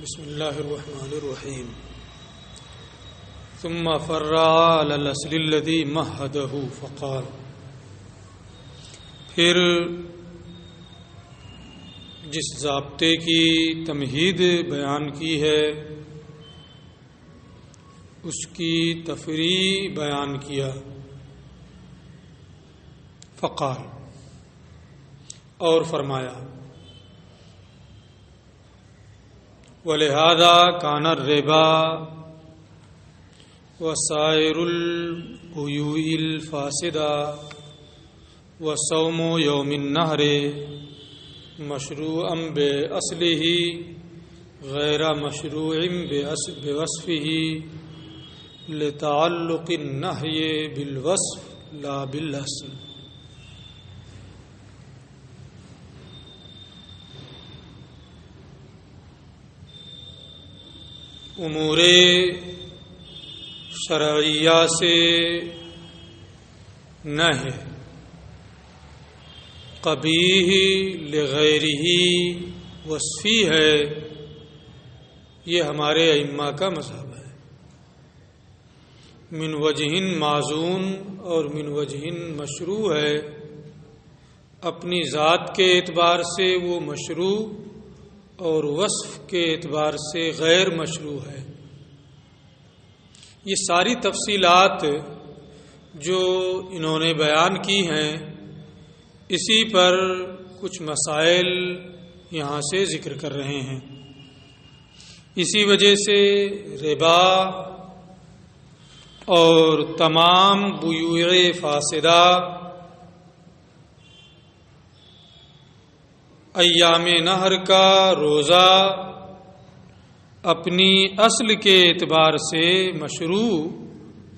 بسم اللہ الرحمن الرحیم ثم فرع على الاصل الذي مهده فقال، پھر جس ضابطے کی تمہید بیان کی ہے اس کی تفریع بیان کیا. فقال، اور فرمایا، وَلِهَذَا كَانَ الرِّبَا وَسَائِرُ الْبُيُوعِ الْفَاسِدَةِ وَصَوْمُ يَوْمِ النَّحْرِ مشروعاً بِأَصْلِهِ غَيْرَ مشروع بِوَصْفِهِ لِتَعَلُّقِ النَّهْيِ بِالْوَصْفِ لَا بِالْأَصْلِ. امور شرعیہ سے نہی قبیح لغیرہ وصفی ہے، یہ ہمارے ائمہ کا مذہب ہے. من وجہ معزون اور من وجہ مشروع ہے. اپنی ذات کے اعتبار سے وہ مشروع اور وصف کے اعتبار سے غیر مشروع ہے. یہ ساری تفصیلات جو انہوں نے بیان کی ہیں، اسی پر کچھ مسائل یہاں سے ذکر کر رہے ہیں. اسی وجہ سے ربا اور تمام بیوع فاسدہ ایام نہر کا روزہ اپنی اصل کے اعتبار سے مشروع،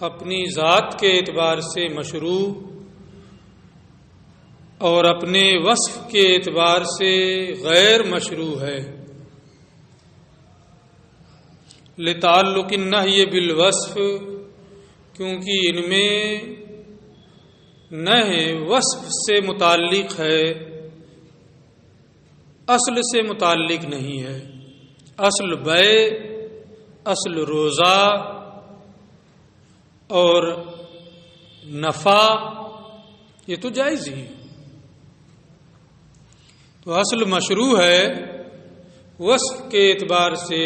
اپنی ذات کے اعتبار سے مشروع اور اپنے وصف کے اعتبار سے غیر مشروع ہے. لتعلق النہی بالوصف، کیونکہ ان میں نہی وصف سے متعلق ہے، اصل سے متعلق نہیں ہے. اصل بیع، اصل روزہ اور نفع یہ تو جائز ہی ہے. تو اصل مشروع ہے، وصف کے اعتبار سے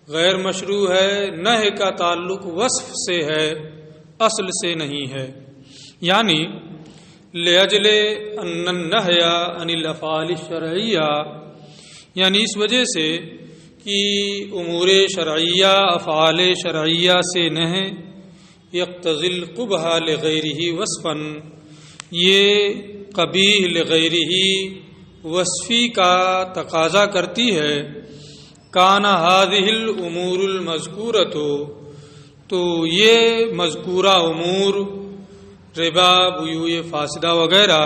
غیر مشروع ہے. نہی کا تعلق وصف سے ہے، اصل سے نہیں ہے. یعنی لِأَجْلِ أَنَّ النَّهْيَ عَنِ الْأَفْعَالِ الشَّرْعِيَّةِ، یعنی اس وجہ سے کہ امور شرعیہ افعال شرعیہ سے نہی یقتضی القبح لغیرہ وصفاً، یہ قبیح لغیرہ وصفی کا تقاضا کرتی ہے. کان هذه الامور المذکورۃ، تو یہ مذکورہ امور ربا، بیوع فاسدہ وغیرہ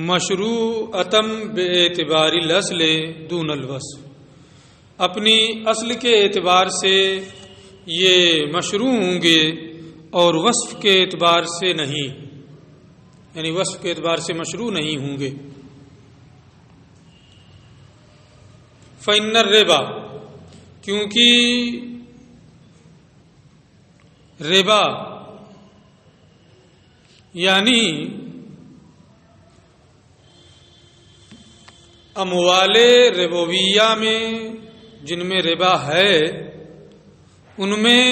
مشروعۃ باعتبار الاصل دون الوصف، اپنی اصل کے اعتبار سے یہ مشروع ہوں گے اور وصف کے اعتبار سے نہیں، یعنی وصف کے اعتبار سے مشروع نہیں ہوں گے. فإن الربا، کیونکہ ربا یعنی اموال ربویہ میں جن میں ربا ہے، ان میں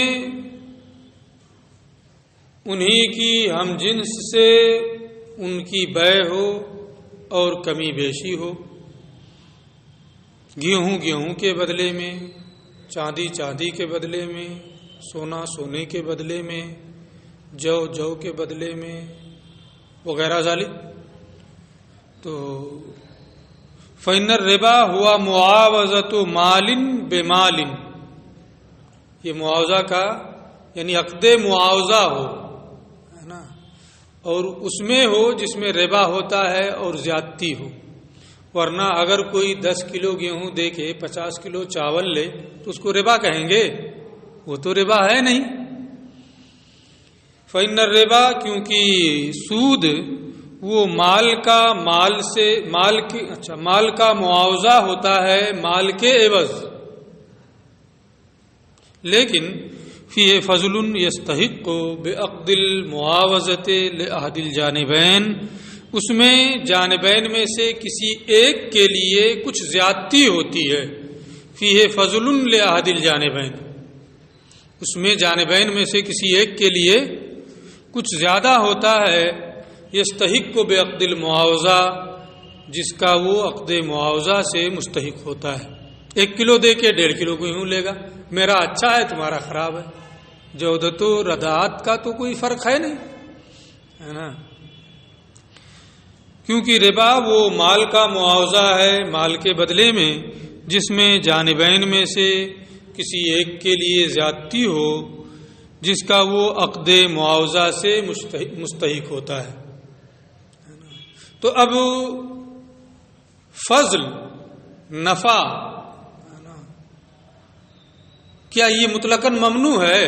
انہی کی ہم جنس سے ان کی بیع ہو اور کمی بیشی ہو. گیہوں کے بدلے میں، چاندی کے بدلے میں، سونے کے بدلے میں، جو کے بدلے میں وغیرہ ذالک. تو فإن الربا ہوا معاوضۃ مال بمال، یہ معاوضہ کا یعنی عقد معاوضہ ہو، ہے نا، اور اس میں ہو جس میں ربا ہوتا ہے اور زیادتی ہو. ورنہ اگر کوئی 10 کلو گیہوں دے کے 50 کلو چاول لے تو اس کو ربا کہیں گے؟ وہ تو ربا ہے نہیں. فإن الربا، کیونکہ سود وہ مال کا معاوضہ ہوتا ہے مال کے عوض، لیکن فیہ فضل یستحق بعقد المعاوضۃ لأحد الجانبین، اس میں جانبین میں سے کسی ایک کے لیے کچھ زیادتی ہوتی ہے. فیہ فضل لأحد الجانبین، اس میں جانبین میں سے کسی ایک کے لیے کچھ زیادہ ہوتا ہے. یستحق بعقد المعاوضہ، جس کا وہ عقد معاوضہ سے مستحق ہوتا ہے. 1 کلو دے کے 1.5 کلو کو یوں لے گا، میرا اچھا ہے تمہارا خراب ہے. جودت و رداعت کا تو کوئی فرق ہے نہیں، ہے نا، کیونکہ ربا وہ مال کا معاوضہ ہے مال کے بدلے میں، جس میں جانبین میں سے کسی ایک کے لیے زیادتی ہو، جس کا وہ عقد معاوضہ سے مستحق ہوتا ہے. تو اب فضل، نفع، کیا یہ مطلقاً ممنوع ہے؟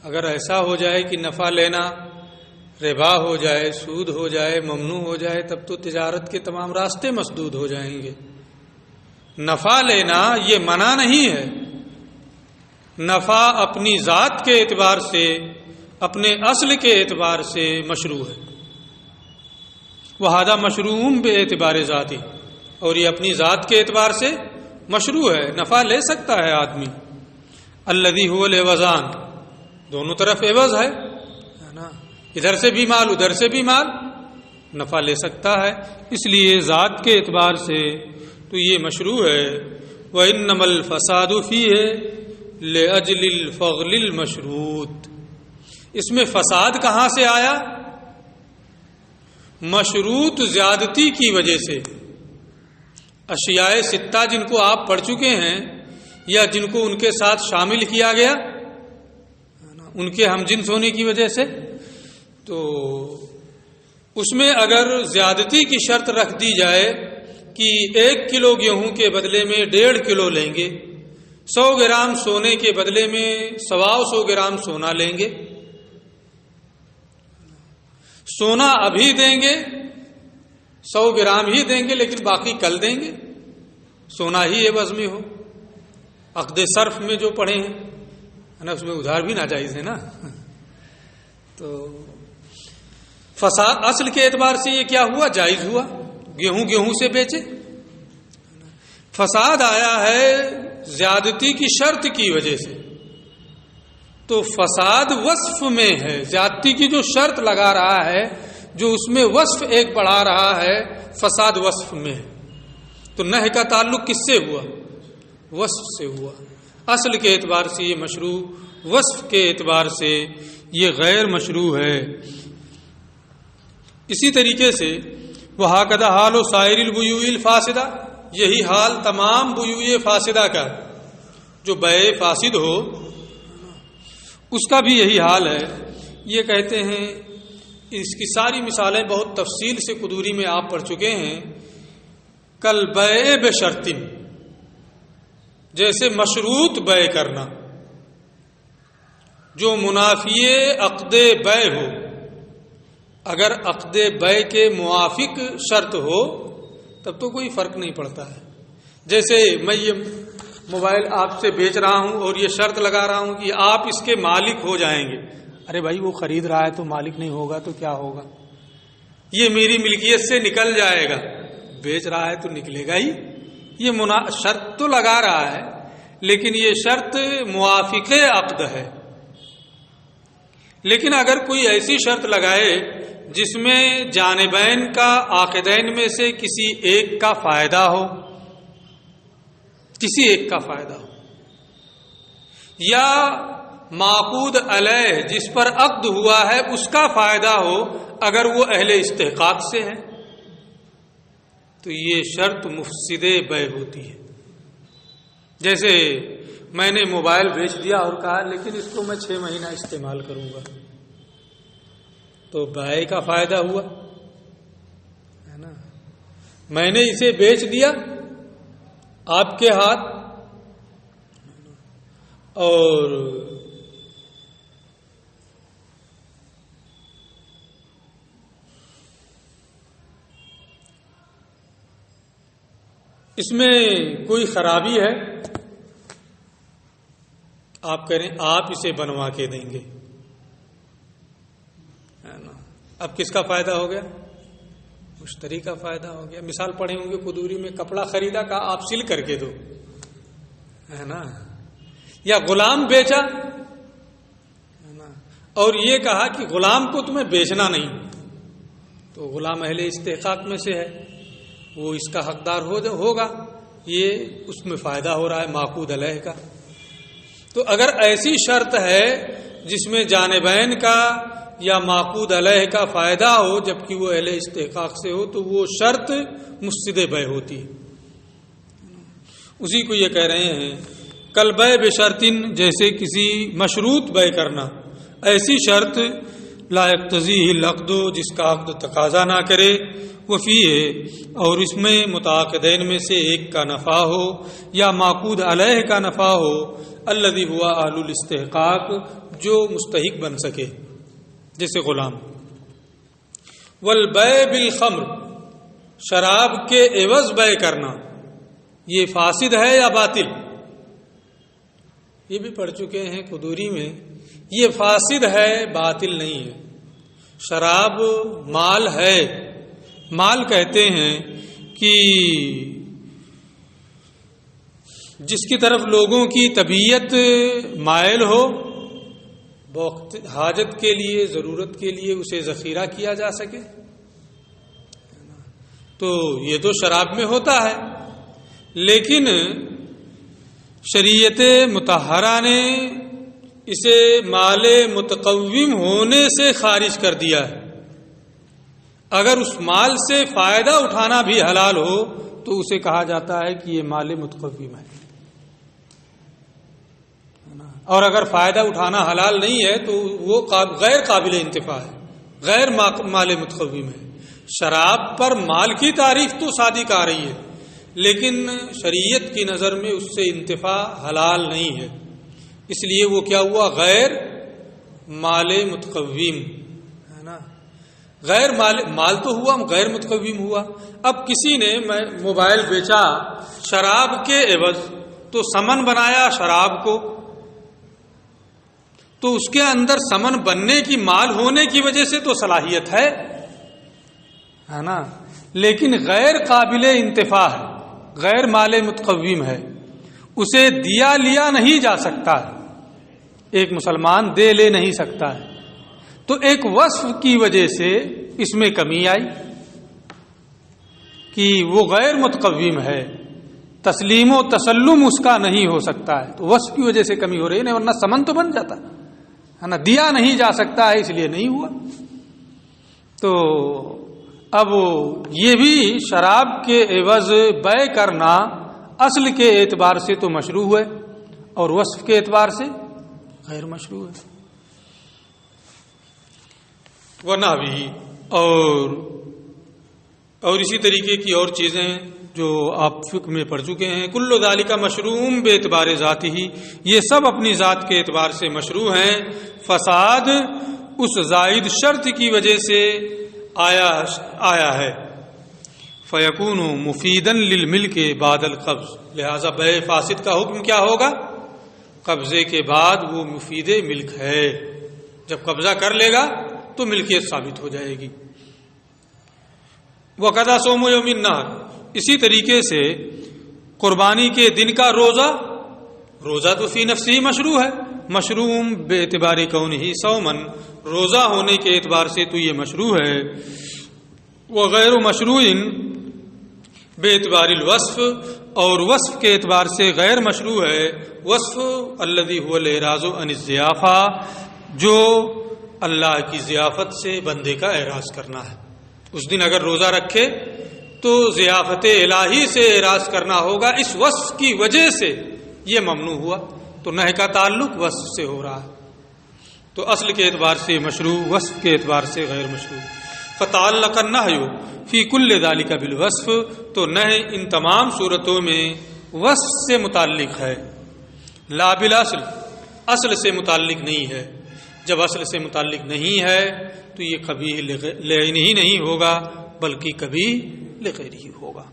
اگر ایسا ہو جائے کہ نفع لینا ربا ہو جائے، سود ہو جائے، ممنوع ہو جائے، تب تو تجارت کے تمام راستے مسدود ہو جائیں گے. نفع لینا یہ منع نہیں ہے. نفع اپنی ذات کے اعتبار سے، اپنے اصل کے اعتبار سے مشروع ہے. وہذا مشروع بے اعتبار ذاتی، اور یہ اپنی ذات کے اعتبار سے مشروع ہے، نفع لے سکتا ہے آدمی. الذی هو العوضان، دونوں طرف عوض ہے نا، ادھر سے بھی مال ادھر سے بھی مال، نفع لے سکتا ہے، اس لیے ذات کے اعتبار سے تو یہ مشروع ہے. وَإِنَّمَا الْفَسَادُ فِيهِ لِأَجْلِ الْفَضْلِ الْمَشْرُوطِ، اس میں فساد کہاں سے آیا؟ مشروط زیادتی کی وجہ سے. اشیاء ستہ جن کو آپ پڑھ چکے ہیں یا جن کو ان کے ساتھ شامل کیا گیا ان کے ہم جنس ہونے کی وجہ سے، تو اس میں اگر زیادتی کی شرط رکھ دی جائے کہ 1 کلو گیہوں کے بدلے میں 1.5 کلو لیں گے، 100 گرام سونے کے بدلے میں 125 گرام سونا لیں گے، سونا ابھی دیں گے 100 گرام ہی دیں گے لیکن باقی کل دیں گے، سونا ہی عوض میں ہو. عقد صرف میں جو پڑھے ہیں نا، اس میں ادھار بھی ناجائز ہے نا. تو فساد اصل کے اعتبار سے یہ کیا ہوا؟ جائز ہوا، گیہوں سے بیچے. فساد آیا ہے زیادتی کی شرط کی وجہ سے، تو فساد وصف میں ہے. زیادتی کی جو شرط لگا رہا ہے، جو اس میں وصف ایک بڑھا رہا ہے، فساد وصف میں ہے. تو نہی کا تعلق کس سے ہوا؟ وصف سے ہوا. اصل کے اعتبار سے یہ مشروع، وصف کے اعتبار سے یہ غیر مشروع ہے. اسی طریقے سے وَهَكَذَا حَالُ سَائِرِ الْبُيُوعِ الْفَاسِدَةِ، یہی حال تمام بیوع فاسدہ کا، جو بیع فاسد ہو اس کا بھی یہی حال ہے. یہ کہتے ہیں، اس کی ساری مثالیں بہت تفصیل سے قدوری میں آپ پڑھ چکے ہیں. کل بیع بشرط، جیسے مشروط بیع کرنا جو منافی عقد بیع ہو. اگر عقد بیع کے موافق شرط ہو تب تو کوئی فرق نہیں پڑتا ہے. جیسے میں یہ موبائل آپ سے بیچ رہا ہوں اور یہ شرط لگا رہا ہوں کہ آپ اس کے مالک ہو جائیں گے. ارے بھائی، وہ خرید رہا ہے تو مالک نہیں ہوگا تو کیا ہوگا؟ یہ میری ملکیت سے نکل جائے گا. بیچ رہا ہے تو نکلے گا ہی. یہ شرط تو لگا رہا ہے لیکن یہ شرط موافق عقد ہے. لیکن اگر کوئی ایسی شرط لگائے جس میں جانبین کا، عاقدین میں سے کسی ایک کا فائدہ ہو، کسی ایک کا فائدہ ہو، یا معقود علیہ جس پر عقد ہوا ہے اس کا فائدہ ہو، اگر وہ اہل استحقاق سے ہے تو یہ شرط مفسد بیع ہوتی ہے. جیسے میں نے موبائل بیچ دیا اور کہا لیکن اس کو میں 6 مہینہ استعمال کروں گا، تو بیع کا فائدہ ہوا ہے نا. میں نے اسے بیچ دیا آپ کے ہاتھ، اور اس میں کوئی خرابی ہے؟ آپ کہہ رہے ہیں آپ اسے بنوا کے دیں گے، ہے نا؟ اب کس کا فائدہ ہو گیا؟ مشتری کا فائدہ ہو گیا۔ مثال پڑھے ہوں گے قدوری میں، کپڑا خریدا، کہا آپ سل کر کے دو، ہے نا؟ یا غلام بیچا، ہے نا، اور یہ کہا کہ غلام کو تمہیں بیچنا نہیں، تو غلام اہل استحقاق میں سے ہے، وہ اس کا حقدار ہوگا، یہ اس میں فائدہ ہو رہا ہے معقود علیہ کا۔ تو اگر ایسی شرط ہے جس میں جانبین کا یا معقود علیہ کا فائدہ ہو جبکہ وہ اہل استحقاق سے ہو، تو وہ شرط مفسد بیع ہوتی ہے۔ اسی کو یہ کہہ رہے ہیں کل بیع بشرطن، جیسے کسی مشروط بیع کرنا، ایسی شرط لا یقتضیہ العقد، جس کا عقد تقاضا نہ کرے، وفیہ، اور اس میں متعاقدین میں سے ایک کا نفع ہو یا معقود علیہ کا نفع ہو، الذی ہوا اہل الاستحقاق، جو مستحق بن سکے، جیسے غلام۔ والبیع بالخمر، شراب کے عوض بیع کرنا، یہ فاسد ہے یا باطل؟ یہ بھی پڑھ چکے ہیں قدوری میں، یہ فاسد ہے، باطل نہیں ہے۔ شراب مال ہے، مال کہتے ہیں کہ جس کی طرف لوگوں کی طبیعت مائل ہو، وقت حاجت کے لیے، ضرورت کے لیے اسے ذخیرہ کیا جا سکے، تو یہ تو شراب میں ہوتا ہے۔ لیکن شریعت مطہرہ نے اسے مال متقوم ہونے سے خارج کر دیا ہے۔ اگر اس مال سے فائدہ اٹھانا بھی حلال ہو تو اسے کہا جاتا ہے کہ یہ مال متقوم ہے، اور اگر فائدہ اٹھانا حلال نہیں ہے تو وہ غیر قابل انتفاع ہے، غیر مال متقوم ہے۔ شراب پر مال کی تعریف تو صادق آ رہی ہے، لیکن شریعت کی نظر میں اس سے انتفاع حلال نہیں ہے، اس لیے وہ کیا ہوا؟ غیر مال متقوم، ہے نا؟ غیر مال تو ہوا، غیر متقوم ہوا۔ اب کسی نے موبائل بیچا شراب کے عوض، تو سمن بنایا شراب کو، تو اس کے اندر سمن بننے کی، مال ہونے کی وجہ سے تو صلاحیت ہے نا، لیکن غیر قابل انتفاع ہے، غیر مال متقوم ہے، اسے دیا لیا نہیں جا سکتا ہے، ایک مسلمان دے لے نہیں سکتا ہے۔ تو ایک وصف کی وجہ سے اس میں کمی آئی کہ وہ غیر متقوم ہے، تسلیم و تسلم اس کا نہیں ہو سکتا ہے، تو وصف کی وجہ سے کمی ہو رہی ہے، ورنہ سمن تو بن جاتا ہے نا، دیا نہیں جا سکتا ہے اس لیے نہیں ہوا۔ تو اب یہ بھی شراب کے عوض بیع کرنا اصل کے اعتبار سے تو مشروع ہے، اور وصف کے اعتبار سے غیر مشروع ہے۔ ورنہ بھی اور اسی طریقے کی اور چیزیں جو آپ فقہ میں پڑھ چکے ہیں، کل ذالک مشروع بے اعتبار ذاتی ہی، یہ سب اپنی ذات کے اعتبار سے مشروع ہیں۔ فساد اس زائد شرط کی وجہ سے آیا ہے، فیکون مفیدا للملک بعد القبض، لہذا بیع فاسد کا حکم کیا ہوگا؟ قبضے کے بعد وہ مفید ملک ہے، جب قبضہ کر لے گا تو ملکیت ثابت ہو جائے گی۔ وقضا صوم یوم النحر، اسی طریقے سے قربانی کے دن کا روزہ تو فی نفسی مشروع ہے، مشروع بے اعتبار کونہ صومن، روزہ ہونے کے اعتبار سے تو یہ مشروع ہے۔ وغیر مشروع بے اعتبار الوصف، اور وصف کے اعتبار سے غیر مشروع ہے۔ وصف الذی هو الاعراض عن الضیافہ، جو اللہ کی ضیافت سے بندے کا اعراض کرنا ہے۔ اس دن اگر روزہ رکھے تو ضیافت الہی سے اعراض کرنا ہوگا، اس وصف کی وجہ سے یہ ممنوع ہوا، تو نہی کا تعلق وصف سے ہو رہا ہے، تو اصل کے اعتبار سے مشروع، وصف کے اعتبار سے غیر مشروع۔ فتعلق النہی فی کل ذالک بالوصف، تو نہی ان تمام صورتوں میں وصف سے متعلق ہے، لا بالاصل، اصل سے متعلق نہیں ہے۔ جب اصل سے متعلق نہیں ہے تو یہ کبھی لعینہ ہی نہیں ہوگا بلکہ کبھی لغیرہ ہی ہوگا۔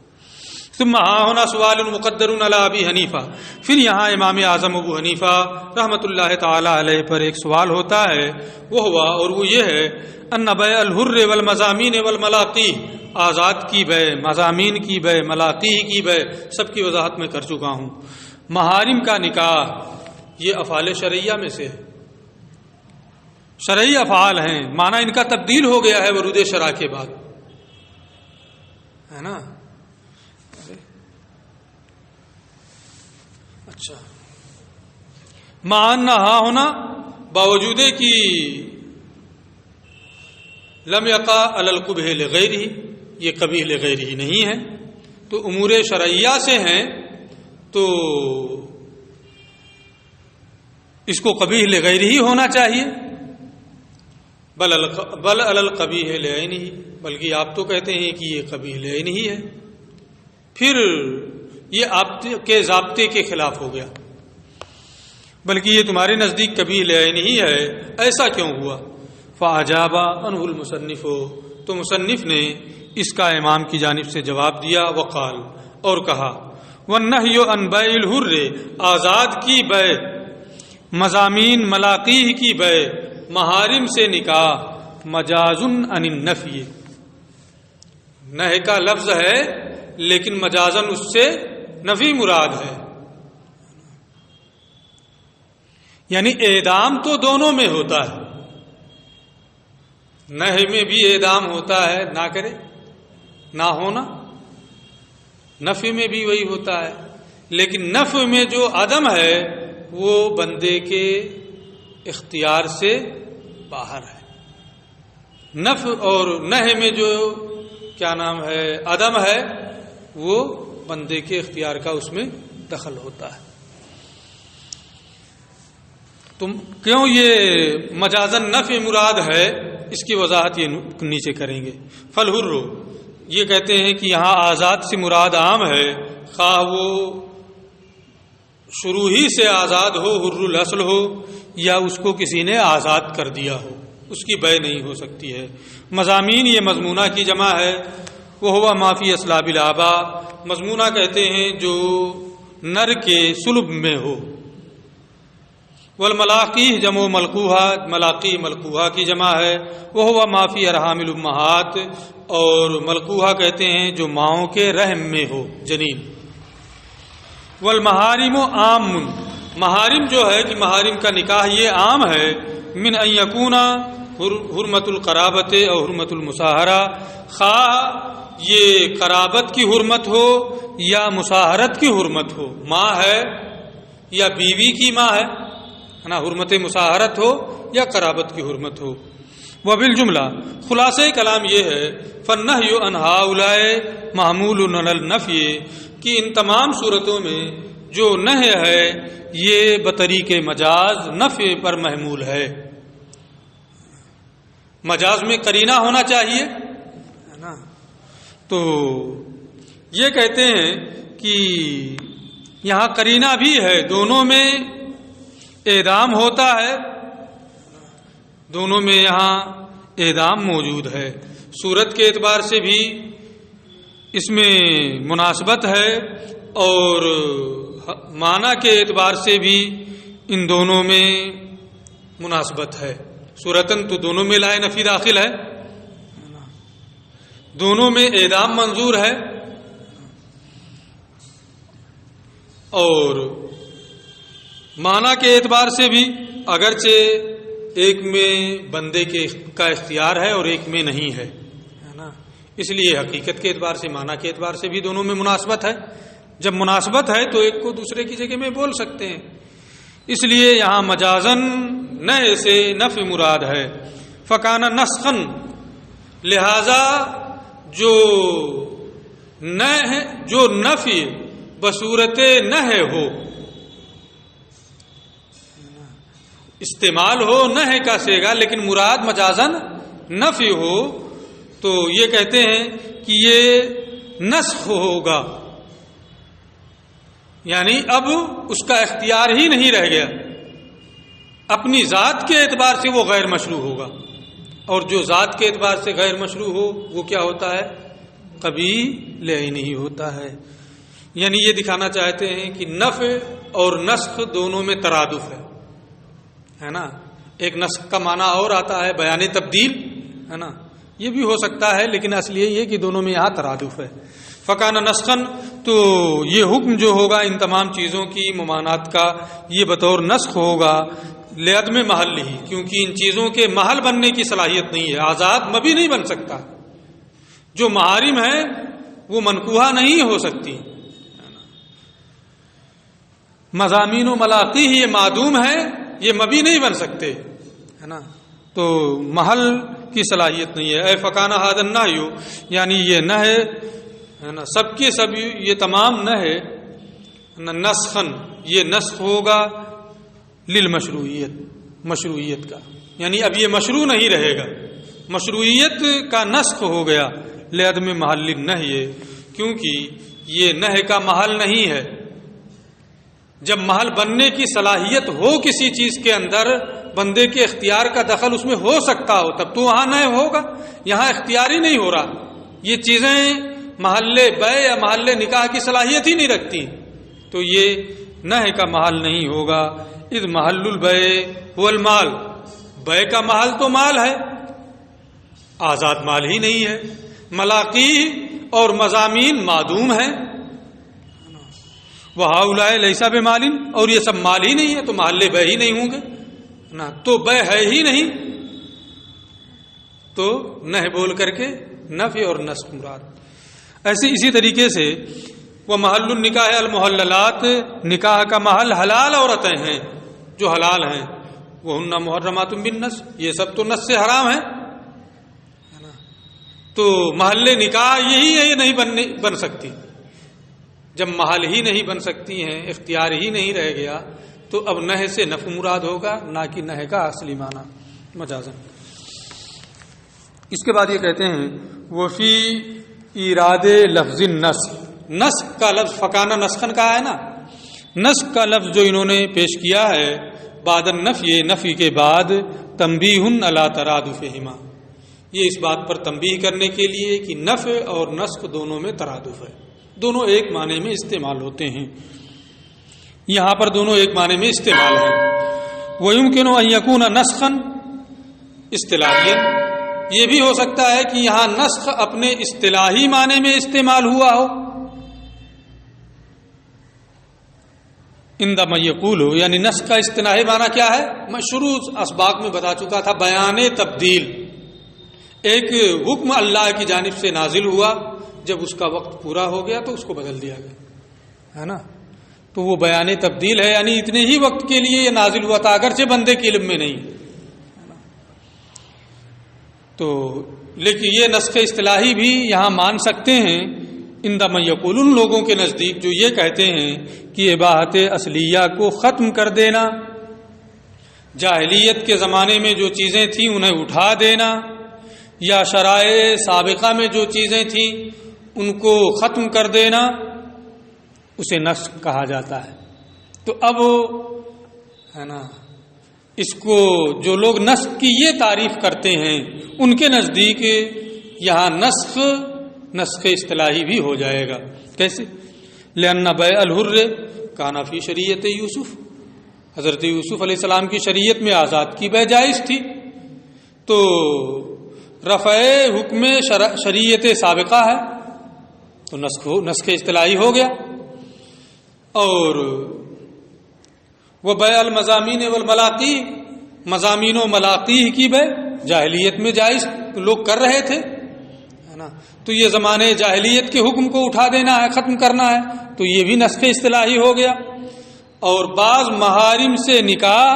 ثم ہونا سوال مقدر علی ابی حنیفہ، پھر یہاں امام اعظم ابو حنیفہ رحمۃ اللہ تعالی علیہ پر ایک سوال ہوتا ہے، وہ ہوا اور وہ یہ ہے ان بیع الحر والمزامین والملاقی، آزاد کی بیع، مزامین کی بیع، ملاقی کی بیع، سب کی وضاحت میں کر چکا ہوں۔ محارم کا نکاح یہ افعال شرعیہ میں سے ہے، شرعی افعال ہیں، معنی ان کا تبدیل ہو گیا ہے ورود شرع کے بعد، ہے نا؟ اچھا، مان نہ ہونا باوجود کی لم یقع علی القبح لغیرہ، یہ قبیح لغیرہ نہیں ہے، تو امور شرعیہ سے ہیں تو اس کو قبیح لغیرہ ہی ہونا چاہیے، بل علی القبیح لعینہ، بلکہ آپ تو کہتے ہیں کہ یہ قبیح لعینہ ہی ہے، پھر یہ آپ کے ضابطے کے خلاف ہو گیا، بلکہ یہ تمہارے نزدیک قبیح لعینہ ہی ہے، ایسا کیوں ہوا؟ فاجاب عنہ المصنف، تو مصنف نے اس کا امام کی جانب سے جواب دیا، وقال، اور کہا، والنہی عن بیع الحر، آزاد کی بیع، مضامین ملاقیہ کی بیع، محارم سے نکاح، مجاز عن النفی، نہی کا لفظ ہے لیکن مجازن اس سے نفی مراد ہے، یعنی اعدام تو دونوں میں ہوتا ہے، نہی میں بھی اعدام ہوتا ہے، نہ کرے نہ ہونا، نفی میں بھی وہی ہوتا ہے، لیکن نفی میں جو عدم ہے وہ بندے کے اختیار سے باہر ہے، نفی اور نہی میں جو کیا نام ہے عدم ہے وہ بندے کے اختیار کا اس میں دخل ہوتا ہے۔ تم کیوں یہ مجازن نفی مراد ہے، اس کی وضاحت یہ نیچے کریں گے۔ فالحر، یہ کہتے ہیں کہ یہاں آزاد سے مراد عام ہے، خواہ وہ شروع ہی سے آزاد ہو، حر الاصل ہو، یا اس کو کسی نے آزاد کر دیا ہو، اس کی بیع نہیں ہو سکتی ہے۔ مضامین یہ مضمونہ کی جمع ہے، وہ ہوا ما فی اصلاب الآباء، مضمونہ کہتے ہیں جو نر کے صلب میں ہو۔ والملاقی جمع ملقوہا، ملاقی ملقوہا کی جمع ہے، وہ ہوا ما فی ارحام الامہات، اور ملقوہا کہتے ہیں جو ماؤں کے رحم میں ہو، جنین۔ والمحارم عام، محارم جو ہے کہ محارم کا نکاح یہ عام ہے، من ان یکون حرمت القرابت اور حرمت المصاہرہ، خواہ یہ قرابت کی حرمت ہو یا مصاہرت کی حرمت ہو، ماں ہے یا بیوی کی ماں ہے نا، حرمت مصاہرت ہو یا قرابت کی حرمت ہو۔ وبالجملہ، خلاصہ کلام یہ ہے، فالنہی عن ہؤلاء محمول علی النفی، کہ ان تمام صورتوں میں جو نہی ہے یہ بطریق مجاز نفی پر محمول ہے۔ مجاز میں قرینہ ہونا چاہیے نا، تو یہ کہتے ہیں کہ یہاں قرینہ بھی ہے، دونوں میں اعدام ہوتا ہے، دونوں میں یہاں اعدام موجود ہے، صورت کے اعتبار سے بھی اس میں مناسبت ہے اور معنی کے اعتبار سے بھی ان دونوں میں مناسبت ہے۔ صورتاً تو دونوں میں لا نفی داخل ہے، دونوں میں اعدام منظور ہے، اور معنی کے اعتبار سے بھی اگرچہ ایک میں بندے کا اختیار ہے اور ایک میں نہیں ہے نا، اس لیے حقیقت کے اعتبار سے، معنی کے اعتبار سے بھی دونوں میں مناسبت ہے۔ جب مناسبت ہے تو ایک کو دوسرے کی جگہ میں بول سکتے ہیں، اس لیے یہاں مجازن نہی سے نفی مراد ہے۔ فکان نسخن، لہذا جو نفی بصورت نہی ہو، استعمال ہو نہی کا صیغہ لیکن مراد مجازن نفی ہو، تو یہ کہتے ہیں کہ یہ نسخ ہوگا، یعنی اب اس کا اختیار ہی نہیں رہ گیا، اپنی ذات کے اعتبار سے وہ غیر مشروع ہوگا، اور جو ذات کے اعتبار سے غیر مشروع ہو وہ کیا ہوتا ہے؟ قبیح لعینہ ہی ہوتا ہے۔ یعنی یہ دکھانا چاہتے ہیں کہ نفع اور نسخ دونوں میں ترادف ہے نا. ایک نسخ کا معنی اور آتا ہے بیان تبدیل ہے نا, یہ بھی ہو سکتا ہے, لیکن اصل یہ کہ دونوں میں یہاں ترادف ہے. فکان نسخن, تو یہ حکم جو ہوگا ان تمام چیزوں کی ممانعت کا, یہ بطور نسخ ہوگا لعدم محل ہی, کیونکہ ان چیزوں کے محل بننے کی صلاحیت نہیں ہے. آزاد مبی نہیں بن سکتا, جو محارم ہے وہ منکوحہ نہیں ہو سکتی. مضامین و ملاقی یہ معدوم ہے, یہ مبی نہیں بن سکتے ہے نا, تو محل کی صلاحیت نہیں ہے. اے فکانہ ہاد النہی, یعنی یہ نہ ہے نا, سب کے سب یہ تمام نہ ہے نسخن, یہ نسخ ہوگا للمشروعیت, مشروعیت کا, یعنی اب یہ مشروع نہیں رہے گا, مشروعیت کا نسخ ہو گیا لعدم محل النہی, کیونکہ یہ نہی کا محل نہیں ہے. جب محل بننے کی صلاحیت ہو کسی چیز کے اندر, بندے کے اختیار کا دخل اس میں ہو سکتا ہو, تب تو وہاں نہ ہوگا. یہاں اختیاری نہیں ہو رہا, یہ چیزیں محل بیع یا محل نکاح کی صلاحیت ہی نہیں رکھتی, تو یہ نہی کا محل نہیں ہوگا. اذ محل البیع هو المال, بیع کا محل تو مال ہے, آزاد مال ہی نہیں ہے. ملاقی اور مضامین معدوم ہیں. وَهَؤُلَاءِ لَيْسَ بِمَالٍ, اور یہ سب مال ہی نہیں ہے, تو محل بیع ہی نہیں ہوں گے نا, تو بیع ہے ہی نہیں, تو نہ بول کر کے نفع اور نسخ مراد. ایسے اسی طریقے سے وہ محل النکاح المحللات, نکاح کا محل حلال عورتیں ہیں جو حلال ہیں, وہ ہن محرمات بالنص, یہ سب تو نص سے حرام ہے نا, تو محل نکاح یہی ہے, یہ نہیں بن سکتی. جب محل ہی نہیں بن سکتی ہیں, اختیار ہی نہیں رہ گیا, تو اب نہی سے نفع مراد ہوگا, نہ کہ نہی کا اصلی معنی مجازن. اس کے بعد یہ کہتے ہیں وفی ایراد لفظ نسخ, نسخ کا لفظ فکانہ نسخن کا ہے نا, نسخ کا لفظ جو انہوں نے پیش کیا ہے بعد النفی, نفی کے بعد, تنبیہ علی ترادفہما, یہ اس بات پر تنبیہ کرنے کے لیے کہ نفع اور نسخ دونوں میں ترادف ہے, دونوں ایک معنی میں استعمال ہوتے ہیں. یہاں پر دونوں ایک معنی میں استعمال ہیں. وَيُمْكِنُ أَن يَكُونَ نَسْخًا اصطلاحيًا, یہ بھی ہو سکتا ہے کہ یہاں نسخ اپنے اصطلاحی معنی میں استعمال ہوا ہو. عندما یقول, یعنی نسخ کا اصطلاحی معنی کیا ہے, میں شروع اسباق میں بتا چکا تھا, بیان تبدیل. ایک حکم اللہ کی جانب سے نازل ہوا, جب اس کا وقت پورا ہو گیا تو اس کو بدل دیا گیا ہے نا, تو وہ بیان تبدیل ہے, یعنی اتنے ہی وقت کے لیے یہ نازل ہوا تھا, اگرچہ بندے کے علم میں نہیں. تو لیکن یہ نسخ اصطلاحی بھی یہاں مان سکتے ہیں عندما یقول, ان لوگوں کے نزدیک جو یہ کہتے ہیں کہ اباحت اصلیہ کو ختم کر دینا, جاہلیت کے زمانے میں جو چیزیں تھیں انہیں اٹھا دینا, یا شرائع سابقہ میں جو چیزیں تھیں ان کو ختم کر دینا, اسے نسخ کہا جاتا ہے. تو اب ہے نا, اس کو جو لوگ نسخ کی یہ تعریف کرتے ہیں ان کے نزدیک یہاں نسخ اصطلاحی بھی ہو جائے گا. کیسے؟ لأن بیع الحر کان فی شریعت یوسف, حضرت یوسف علیہ السلام کی شریعت میں آزاد کی بیع جائز تھی, تو رفع حکم شریعت سابقہ ہے تو نسخ اصطلاحی ہو گیا. اور وہ بیع المضامین والملاقی, مضامین و ملاقی کی بیع جاہلیت میں جائز لوگ کر رہے تھے ہے نا, تو یہ زمانے جاہلیت کے حکم کو اٹھا دینا ہے, ختم کرنا ہے, تو یہ بھی نسخ اصطلاحی ہو گیا. اور بعض محارم سے نکاح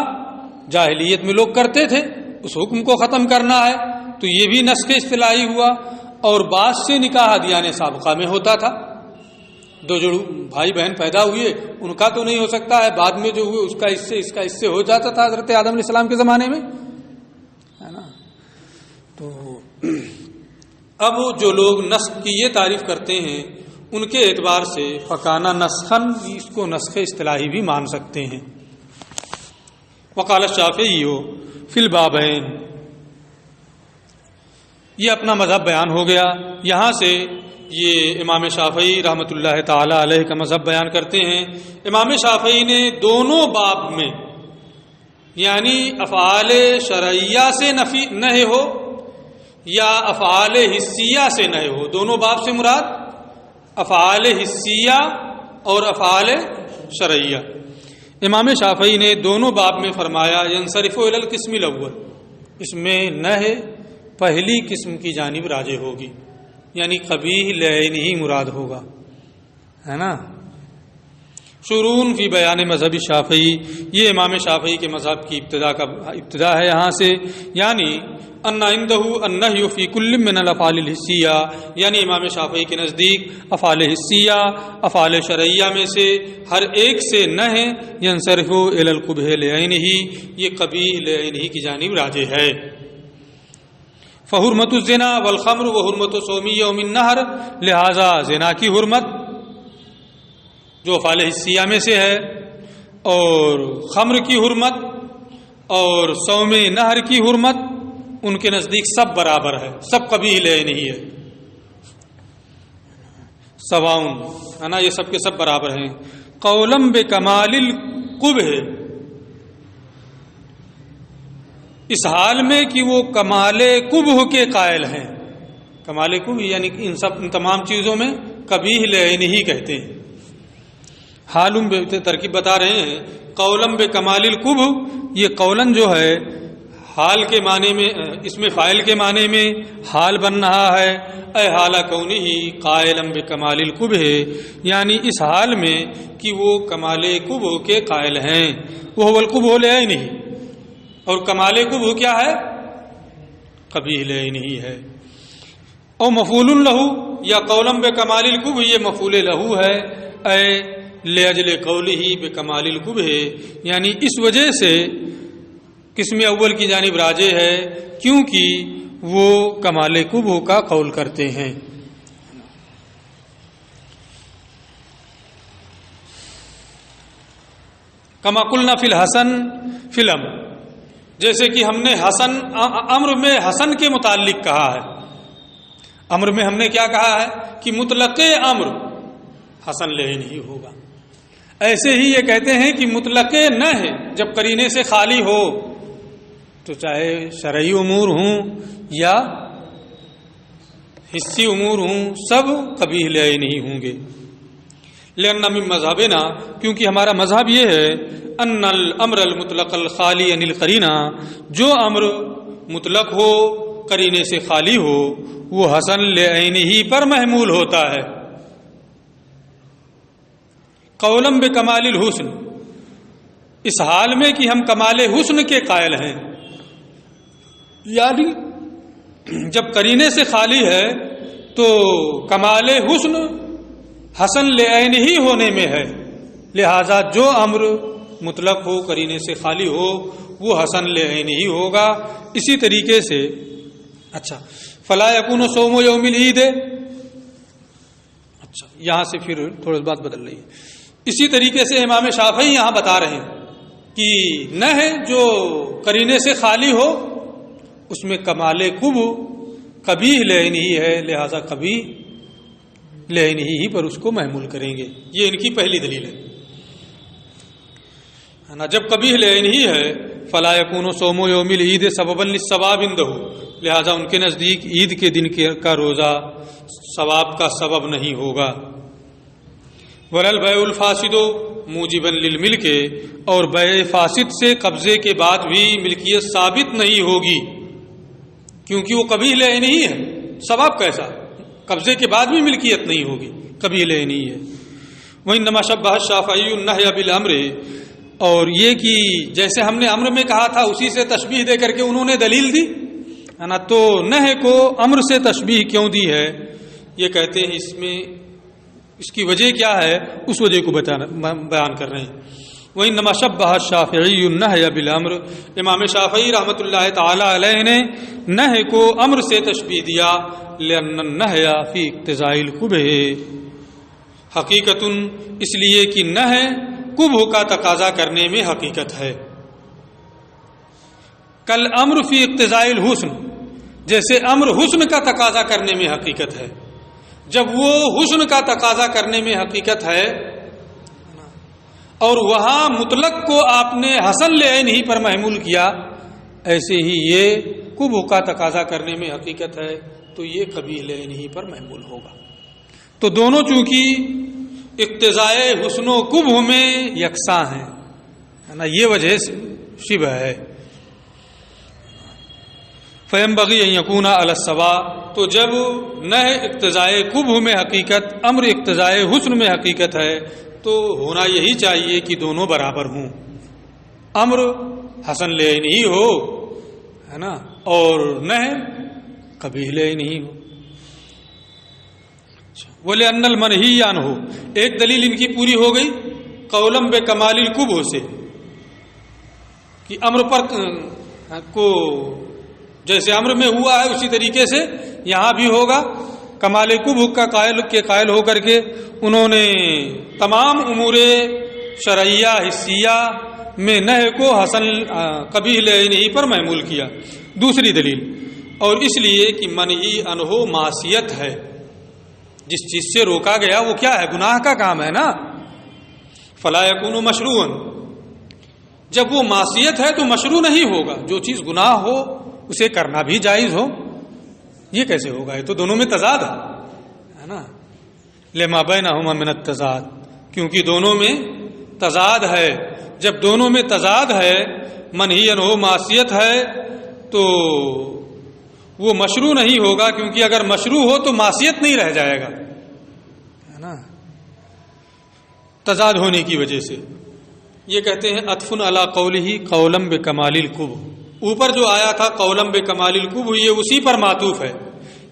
جاہلیت میں لوگ کرتے تھے, اس حکم کو ختم کرنا ہے, تو یہ بھی نسخ اصطلاحی ہوا. اور بعض سے نکاح ادیان سابقہ میں ہوتا تھا, دو جو بھائی بہن پیدا ہوئے ان کا تو نہیں ہو سکتا ہے, بعد میں جو ہوئے اس کا اس سے ہو جاتا تھا حضرت آدم علیہ السلام کے زمانے میں ہے نا. تو اب جو لوگ نسخ کی یہ تعریف کرتے ہیں ان کے اعتبار سے فکانہ نسخن, اس کو نسخ اصطلاحی بھی مان سکتے ہیں. وقال الشافعی فی البابین, یہ اپنا مذہب بیان ہو گیا. یہاں سے یہ امام شافعی رحمۃ اللہ تعالی علیہ کا مذہب بیان کرتے ہیں. امام شافعی نے دونوں باب میں یعنی افعال شرعیہ سے نہی ہو یا افعال حسیہ سے نہی ہو، دونوں باب سے مراد افعال حسیہ اور افعال شرعیہ. امام شافعی نے دونوں باب میں فرمایا ینصرف الی القسم الاول، اس میں نہی پہلی قسم کی جانب راجع ہوگی، یعنی قبیح لعینہ مراد ہوگا، ہے نا. شرون فی بیان مذہب شافعی، یہ امام شافعی کے مذہب کی ابتدا ہے یہاں سے. یعنی ان عنده النهی فی کل من الافعال الحسیہ، یعنی امام شافعی کے نزدیک افعال حسیہ افعال شرعیہ میں سے ہر ایک سے نہی ینصرف الی القبح لعینہ، یہ قبیح لعینہ کی جانب راجع ہے. فحرمت الزنا والخمر وحرمت صوم یوم النحر، لہذا زنا کی حرمت جو افعال حسیہ میں سے ہے اور خمر کی حرمت اور صوم نحر کی حرمت ان کے نزدیک سب برابر ہے، سب قبیح لعینہ ہے، سواؤن، ہے نا، یہ سب کے سب برابر ہیں. قولم بکمال القبح، اس حال میں کہ وہ کمال قبح کے قائل ہیں. کمال قبح یعنی ان تمام چیزوں میں قبیح لعینہ ہی کہتے ہیں. حالم ترکیب بتا رہے ہیں. قولم بکمال القبح، یہ قولن جو ہے حال کے معنی میں، اس میں فاعل کے معنی میں حال بن رہا ہے. اے حال کونہ قائلم بکمال القبح، یعنی اس حال میں کہ وہ کمال قبح کے قائل ہیں. وہ القبح لعینہ، اور کمال قبح کیا ہے؟ قبیح لعینہ ہے. او مفعول لہ، یا قولم بکمال القبح یہ مفعول لہ ہے. اے لاجل قولہ بکمال القبح، یعنی اس وجہ سے قسم اول کی جانب راجع ہے کیونکہ وہ کمال قبح کا قول کرتے ہیں. کما قلنا فی الحسن فی الامر، جیسے کہ ہم نے حسن امر میں حسن کے متعلق کہا ہے. امر میں ہم نے کیا کہا ہے کہ مطلق امر حسن لعینہ ہی ہوگا. ایسے ہی یہ کہتے ہیں کہ مطلق نہی جب قرینے سے خالی ہو تو چاہے شرعی امور ہوں یا حسی امور ہوں سب قبیح لعینہ ہی ہوں گے. لأن من مذہبنا، کیونکہ ہمارا مذہب یہ ہے ان الامر المطلق الخالی عن القرینہ، جو امر مطلق ہو قرینے سے خالی ہو وہ حسن لعینہ ہی پر محمول ہوتا ہے. قولم بکمال الحسن، اس حال میں کہ ہم کمال حسن کے قائل ہیں، یعنی جب قرینے سے خالی ہے تو کمال حسن حسن لعینہ ہی ہونے میں ہے. لہذا جو امر مطلق ہو قرینے سے خالی ہو وہ حسن لعینہ ہی ہوگا. اسی طریقے سے اچھا فلا یکون صوم یوم العید، اچھا یہاں سے پھر تھوڑی بات بدل رہی ہے. اسی طریقے سے امام شافعی یہاں بتا رہے ہیں کہ نہی جو قرینے سے خالی ہو اس میں کمال قبح قبیح لعینہ ہی ہے، لہذا قبیح لعینہ ہی پر اس کو محمول کریں گے. یہ ان کی پہلی دلیل ہے نا. جب قبیح لعینہ ہی ہے فلا یکون صوم یوم العید سببا للثواب عندہ، لہذا ان کے نزدیک عید کے دن کا روزہ ثواب کا سبب نہیں ہوگا. ولا البیع الفاسد موجبا للملک، اور بیع فاسد سے قبضے کے بعد بھی ملکیت ثابت نہیں ہوگی کیونکہ وہ قبیح لعینہ ہی ہے. ثواب کیسا؟ قبضے کے بعد بھی ملکیت نہیں ہوگی، قبیح لعینہ ہی ہے. وانما شبہ الشافعی النہی بالامر، اور یہ کہ جیسے ہم نے امر میں کہا تھا اسی سے تشبیہ دے کر کے انہوں نے دلیل دی ہے نا. تو نہی کو امر سے تشبیہ کیوں دی ہے؟ یہ کہتے ہیں اس میں اس کی وجہ کیا ہے، اس وجہ کو بیان کر رہے ہیں. وانما شبہ الشافعی النہی بالامر، امام شافعی رحمۃ اللہ تعالی علیہ نے نہی کو امر سے تشبیہ دیا. لأن النہی فی اقتضاء القبح حقیقت، اس لیے کہ نہی قبح کا تقاضا کرنے میں حقیقت ہے. کل امر فی اقتضاء الحسن، جیسے امر حسن کا تقاضا کرنے میں حقیقت ہے، جب وہ حسن کا تقاضا کرنے میں حقیقت ہے اور وہاں مطلق کو آپ نے حسن لعین ہی پر محمول کیا، ایسے ہی یہ قبح کا تقاضا کرنے میں حقیقت ہے تو یہ قبیح لعین ہی پر محمول ہوگا۔ تو دونوں چونکہ اقتضائے حسن و قبح میں یکساں ہیں، ہے نا، یہ وجہ شبہ ہے۔ فَيَنبَغِي أَن يَكُونَ عَلَى السَّوَاءِ، تو جب نہ اقتضائے قبح میں حقیقت، امر اقتضائے حسن میں حقیقت ہے تو ہونا یہی چاہیے کہ دونوں برابر ہوں، امر حسن لعین ہی ہو، ہے نا، اور نہ قبیح لعین ہی ہو۔ وَلِأَنَّ الْمَنْهِيَ عَنْهُ، ایک دلیل ان کی پوری ہو گئی قولاً بکمال القبح سے، کہ امر پر کو جیسے امر میں ہوا ہے اسی طریقے سے یہاں بھی ہوگا۔ کمال قبح کا قائل ہو کر کے انہوں نے تمام امور شرعیہ حسیہ میں نہی کو حسن قبیح لعین ہی پر محمول کیا۔ دوسری دلیل، اور اس لیے کہ منہی عنہ معصیت ہے، جس چیز سے روکا گیا وہ کیا ہے؟ گناہ کا کام ہے نا۔ فلا یکون مشروعا، جب وہ معصیت ہے تو مشروع نہیں ہوگا، جو چیز گناہ ہو اسے کرنا بھی جائز ہو، یہ کیسے ہوگا؟ یہ تو دونوں میں تضاد ہے نا، لما بینہما من التضاد، کیونکہ دونوں میں تضاد ہے۔ جب دونوں میں تضاد ہے، منہی عنہ معصیت ہے، تو وہ مشروع نہیں ہوگا، کیونکہ اگر مشروع ہو تو معصیت نہیں رہ جائے گا، ہے نا، تضاد ہونے کی وجہ سے۔ یہ کہتے ہیں عطف علی قولہ قولا بکمال القبح، اوپر جو آیا تھا قولا بکمال القبح یہ اسی پر معطوف ہے،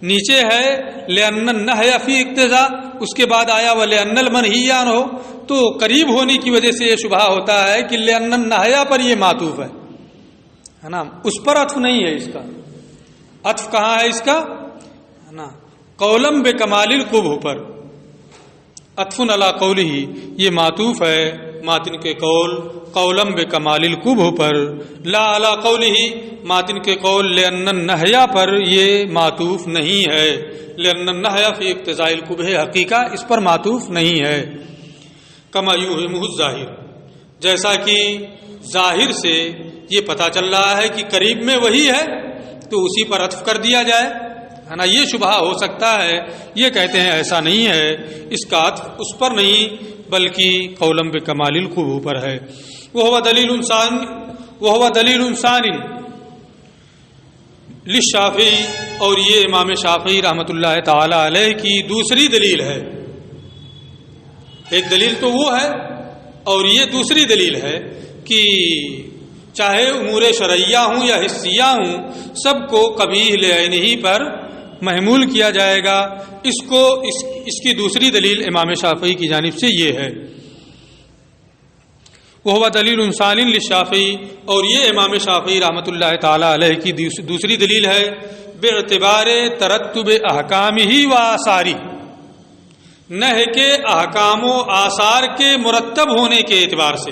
نیچے ہے لأن النہی فی اقتضاء، اس کے بعد آیا ولأن المنہی عنہ، تو قریب ہونے کی وجہ سے یہ شبہ ہوتا ہے کہ لأن النہی پر یہ معطوف ہے نا، اس پر عطف نہیں ہے، اس کا عطف کہاں ہے؟ اس کا ہے نا قولا بکمال القبح پر، عطف علی قولہ یہ معطوف ہے ماتن کے قول قولا بکمال القبح پر، لا علی قولہ ماتن کے قول لأن النہی پر یہ معطوف نہیں ہے، لأن النہی فی اقتضاء القبح حقیقہ اس پر معطوف نہیں ہے۔ کما یوہمہ الظاہر، جیسا کہ ظاہر سے یہ پتہ چل رہا ہے کہ قریب میں وہی ہے تو اسی پر عطف کر دیا جائے، ہے نا، یہ شبہ ہو سکتا ہے۔ یہ کہتے ہیں ایسا نہیں ہے، اس کا عطف اس پر نہیں بلکہ قولا بکمال القبح پر ہے۔ وہو دلیل ثانی للشافعی، اور یہ امام شافعی رحمۃ اللہ تعالی علیہ کی دوسری دلیل ہے۔ ایک دلیل تو وہ ہے اور یہ دوسری دلیل ہے کہ چاہے امور شرعیہ ہوں یا حسیہ ہوں، سب کو قبیح لعین ہی پر محمول کیا جائے گا۔ اس کی دوسری دلیل امام شافعی کی جانب سے یہ ہے۔ وہ دلیل ثانی للشافعی، اور یہ امام شافعی رحمۃ اللہ تعالی علیہ کی دوسری دلیل ہے باعتبار ترتب احکامہ و آثارہ، نہی کے احکام و آثار کے مرتب ہونے کے اعتبار سے۔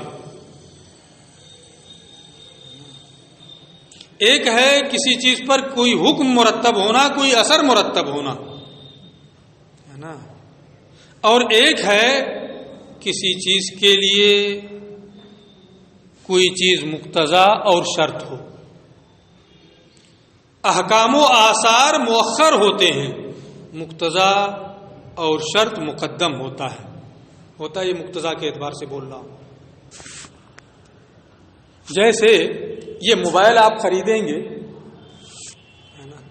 ایک ہے کسی چیز پر کوئی حکم مرتب ہونا، کوئی اثر مرتب ہونا، ہے نا، اور ایک ہے کسی چیز کے لیے کوئی چیز مقتضا اور شرط ہو۔ احکام و آثار مؤخر ہوتے ہیں، مقتضا اور شرط مقدم ہوتا ہے، یہ مقتضا کے اعتبار سے بول رہا ہوں۔ جیسے یہ موبائل آپ خریدیں گے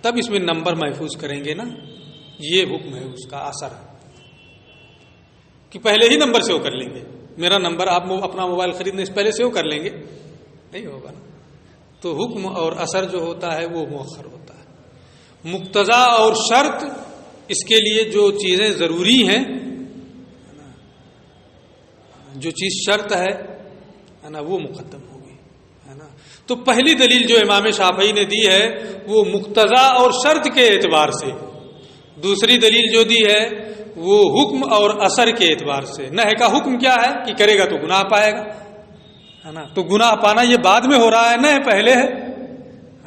تب اس میں نمبر محفوظ کریں گے نا، یہ حکم ہے، اس کا اثر ہے کہ پہلے ہی نمبر سیو کر لیں گے۔ میرا نمبر آپ اپنا موبائل خریدنے سے پہلے سیو کر لیں گے، نہیں ہوگا نا، تو حکم اور اثر جو ہوتا ہے وہ مؤخر ہوتا ہے۔ مقتضا اور شرط، اس کے لیے جو چیزیں ضروری ہیں، جو چیز شرط ہے نا، وہ مقدم ہوگی، ہے نا۔ تو پہلی دلیل جو امام شافعی نے دی ہے وہ مقتضا اور شرط کے اعتبار سے، دوسری دلیل جو دی ہے وہ حکم اور اثر کے اعتبار سے۔ نہی کا حکم کیا ہے کہ کرے گا تو گناہ پائے گا، ہے نا، تو گناہ پانا یہ بعد میں ہو رہا ہے، نہی پہلے ہے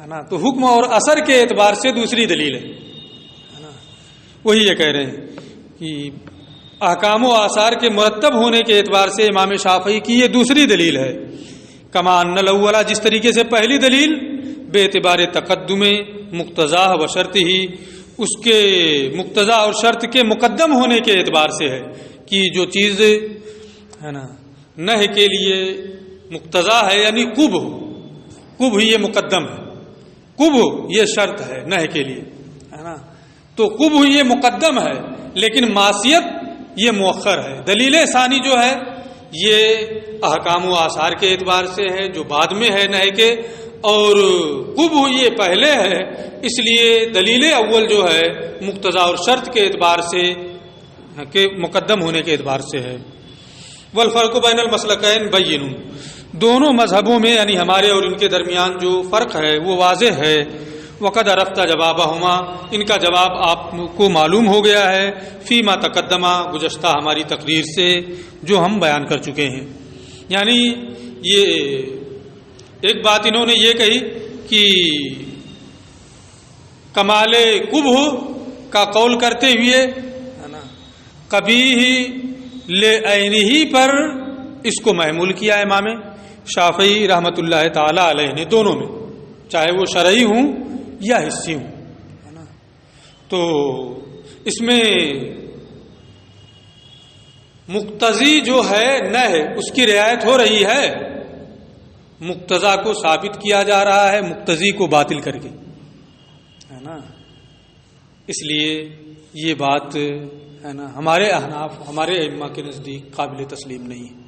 ہے نا. تو حکم اور اثر کے اعتبار سے دوسری دلیل ہے نا. وہی یہ کہہ رہے ہیں کہ احکام و آثار کے مرتب ہونے کے اعتبار سے امام شافعی کی یہ دوسری دلیل ہے. کما ان الاول، جس طریقے سے پہلی دلیل بے اعتبار تقدم مقتضا و شرط ہی، اس کے مقتضا اور شرط کے مقدم ہونے کے اعتبار سے ہے کہ جو چیز ہے نا نہی کے لیے مقتضا ہے، یعنی قبح یہ مقدم ہے، قبح یہ شرط ہے نہی کے لیے ہے نا. تو قبح یہ مقدم ہے لیکن معصیت یہ مؤخر ہے. دلیل ثانی جو ہے یہ احکام و آثار کے اعتبار سے ہے جو بعد میں ہے نہی کے، اور قبح یہ پہلے ہے. اس لیے دلیل اول جو ہے مقتضا اور شرط کے اعتبار سے کہ مقدم ہونے کے اعتبار سے ہے. والفرق بین المسلکین بین، دونوں مذہبوں میں یعنی ہمارے اور ان کے درمیان جو فرق ہے وہ واضح ہے. وقد عرفت جوابہما، ان کا جواب آپ کو معلوم ہو گیا ہے. فیما تقدمہ، گزشتہ ہماری تقریر سے جو ہم بیان کر چکے ہیں. یعنی یہ ایک بات انہوں نے یہ کہی کہ کمال قبح کا قول کرتے ہوئے ہے نا قبیح لعینہ پر اس کو محمول کیا امام شافعی رحمۃ اللہ تعالی علیہ نے، دونوں میں، چاہے وہ شرعی ہوں یا حسی ہوں ہے نا. تو اس میں مقتضی جو ہے نہ اس کی رعایت ہو رہی ہے، مقتضا کو ثابت کیا جا رہا ہے مقتضی کو باطل کر کے ہے نا. اس لیے یہ بات ہے نا ہمارے احناف، ہمارے ائمہ کے نزدیک قابل تسلیم نہیں ہے.